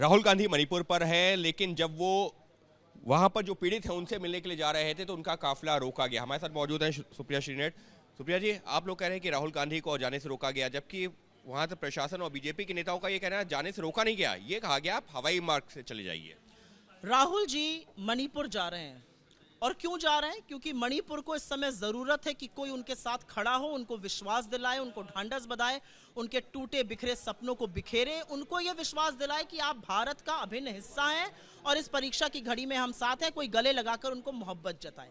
राहुल गांधी मणिपुर पर है, लेकिन जब वो वहां पर जो पीड़ित हैं उनसे मिलने के लिए जा रहे थे तो उनका काफिला रोका गया। हमारे साथ मौजूद हैं सुप्रिया श्रीनेट। सुप्रिया जी, आप लोग कह रहे हैं कि राहुल गांधी को जाने से रोका गया, जबकि वहां से प्रशासन और बीजेपी के नेताओं का ये कहना है जाने से रोका नहीं गया, ये कहा गया आप हवाई मार्ग से चले जाइए। राहुल जी मणिपुर जा रहे हैं और क्यों जा रहे हैं? क्योंकि मणिपुर को इस समय जरूरत है कि कोई उनके साथ खड़ा हो, उनको विश्वास दिलाए, उनको ढांढस बंधाए, उनके टूटे बिखरे सपनों को बिखेरे, उनको यह विश्वास दिलाए कि आप भारत का अभिन्न हिस्सा हैं और इस परीक्षा की घड़ी में हम साथ हैं। कोई गले लगाकर उनको मोहब्बत जताए।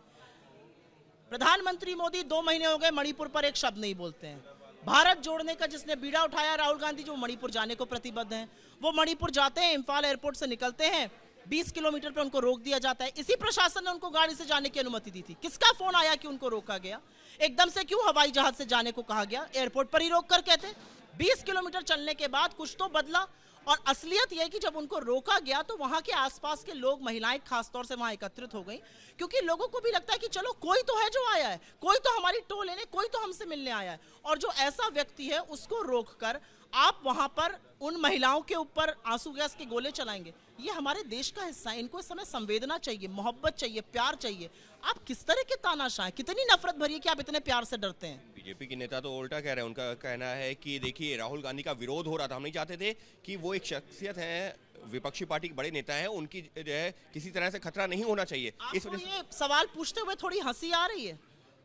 प्रधानमंत्री मोदी 2 महीने हो गए मणिपुर पर एक शब्द नहीं बोलते हैं। भारत जोड़ने का जिसने बीड़ा उठाया राहुल गांधी, जो मणिपुर जाने को प्रतिबद्ध हैं, वो मणिपुर जाते हैं, इंफाल एयरपोर्ट से निकलते हैं, 20 किलोमीटर पे उनको रोक दिया जाता है। इसी प्रशासन ने उनको गाड़ी से जाने की अनुमति दी थी। किसका फोन आया कि उनको रोका गया? एकदम से क्यों हवाई जहाज से जाने को कहा गया? एयरपोर्ट पर ही रोक कर कहते। 20 किलोमीटर चलने के बाद कुछ तो बदला। और असलियत यह कि जब उनको रोका गया तो वहां के आसपास के लोग, महिलाएं खासतौर से वहां एकत्रित हो गई, क्योंकि लोगों को भी लगता है कि चलो कोई तो है जो आया है, कोई तो हमारी टो लेने, कोई तो हमसे मिलने आया है। और जो ऐसा व्यक्ति है उसको रोककर आप वहां पर उन महिलाओं के ऊपर आंसू गैस के गोले चलाएंगे, ये हमारे देश का हिस्सा है। इनको इस समय संवेदना चाहिए, मोहब्बत चाहिए, प्यार चाहिए। आप किस तरह के तानाशाह, कितनी नफरत भरी है कि आप इतने प्यार से डरते हैं? बीजेपी के नेता तो उल्टा कह रहे हैं। उनका कहना है कि देखिए, राहुल गांधी का विरोध हो रहा था, हम नहीं चाहते थे कि वो एक शख्सियत है, विपक्षी पार्टी के बड़े नेता हैं, उनकी जो है किसी तरह से खतरा नहीं होना चाहिए। इस वजह से ये सवाल पूछते हुए थोड़ी हंसी आ रही है?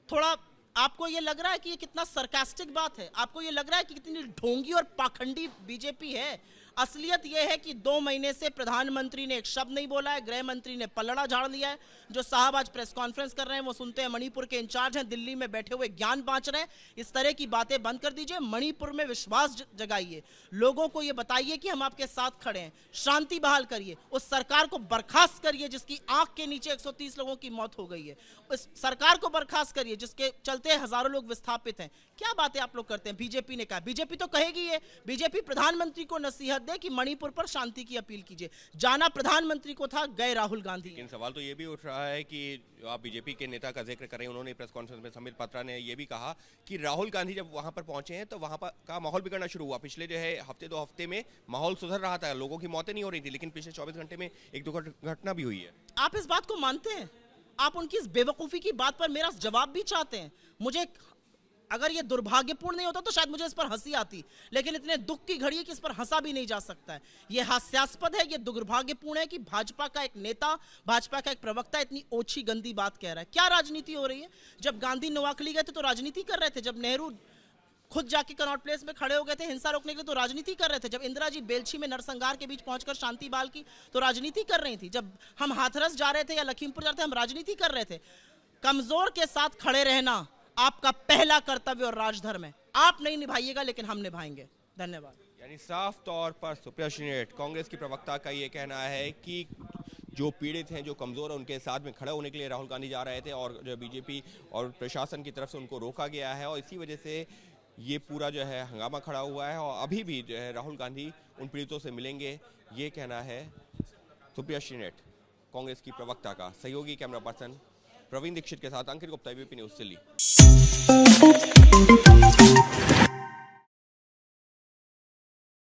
थोड़ा आपको ये लग रहा है कि ये कितना सरकास्टिक बात है? आपको ये लग रहा है कि कितनी ढोंगी और पाखंडी बीजेपी है? असलियत यह है कि 2 महीने से प्रधानमंत्री ने एक शब्द नहीं बोला है, गृह मंत्री ने पलड़ा झाड़ लिया है। जो साहब आज प्रेस कॉन्फ्रेंस कर रहे हैं वो सुनते हैं मणिपुर के इंचार्ज हैं, दिल्ली में बैठे हुए ज्ञान बांट रहे हैं। इस तरह की बातें बंद कर दीजिए, मणिपुर में विश्वास जगाइए, लोगों को ये बताइए कि हम आपके साथ खड़े हैं, शांति बहाल करिए, उस सरकार को बर्खास्त करिए जिसकी आंख के नीचे 130 लोगों की मौत हो गई है, उस सरकार को बर्खास्त करिए जिसके चलते हजारों लोग विस्थापित हैं। क्या बातें आप लोग करते हैं? बीजेपी ने कहा, बीजेपी तो कहेगी ये, बीजेपी प्रधानमंत्री को नसीहत दे कि मणिपुर पर शांति की अपील कीजिए। जाना प्रधानमंत्री को था, गए राहुल गांधी। लेकिन सवाल तो ये भी उठ रहा है कि आप बीजेपी के नेता का जिक्र कर रहे हैं, उन्होंने प्रेस कॉन्फ्रेंस में संबित पात्रा ने ये भी कहा कि राहुल गांधी जब वहां पर पहुंचे हैं तो वहां पर का माहौल बिगड़ना शुरू हुआ। पिछले जो है हफ्ते 2 हफ्ते में माहौल सुधर रहा था, लोगों की मौतें नहीं हो रही थी, लेकिन पिछले 24 घंटे में एक 2 घटना भी हुई है। आप इस बात को मानते हैं? आप उनकी इस बेवकूफी की बात पर मेरा जवाब भी चाहते हैं? मुझे अगर ये दुर्भाग्यपूर्ण नहीं होता तो शायद मुझे इस पर हंसी आती, लेकिन इतने दुख की घड़ी है कि इस पर हंसा भी नहीं जा सकता है। ये हास्यास्पद है, ये दुर्भाग्यपूर्ण है कि भाजपा का एक नेता, भाजपा का एक प्रवक्ता इतनी ओछी गंदी बात कह रहा है। क्या राजनीति हो रही है? जब गांधी नोआखली गए थे तो राजनीति कर रहे थे, जब नेहरू खुद जाके कनॉट प्लेस में खड़े हो गए थे हिंसा रोकने के लिए तो राजनीति कर रहे थे, जब इंदिरा जी बेलछी में नरसंहार के बीच पहुंचकर शांति बहाल की तो राजनीति कर रही थी, जब हम हाथरस जा रहे थे या लखीमपुर जा रहे थे हम राजनीति कर रहे थे। कमजोर के साथ खड़े रहना आपका पहला कर्तव्य और राजधर्म है। आप नहीं निभाइएगा लेकिन हम निभाएंगे। धन्यवाद। यानी साफ तौर पर सुप्रिया श्रीनेट, कांग्रेस की प्रवक्ता का ये कहना है कि जो पीड़ित हैं, जो कमजोर हैं, उनके साथ में खड़े होने के लिए राहुल गांधी जा रहे थे और जो बीजेपी और प्रशासन की तरफ से उनको रोका गया है और इसी वजह से ये पूरा जो है हंगामा खड़ा हुआ है और अभी भी जो है राहुल गांधी उन पीड़ितों से मिलेंगे, ये कहना है सुप्रिया श्रीनेट, कांग्रेस की प्रवक्ता का। सहयोगी कैमरा पर्सन प्रवीण दीक्षित के साथ अंकित गुप्ता, एबीपी न्यूज़ दिल्ली।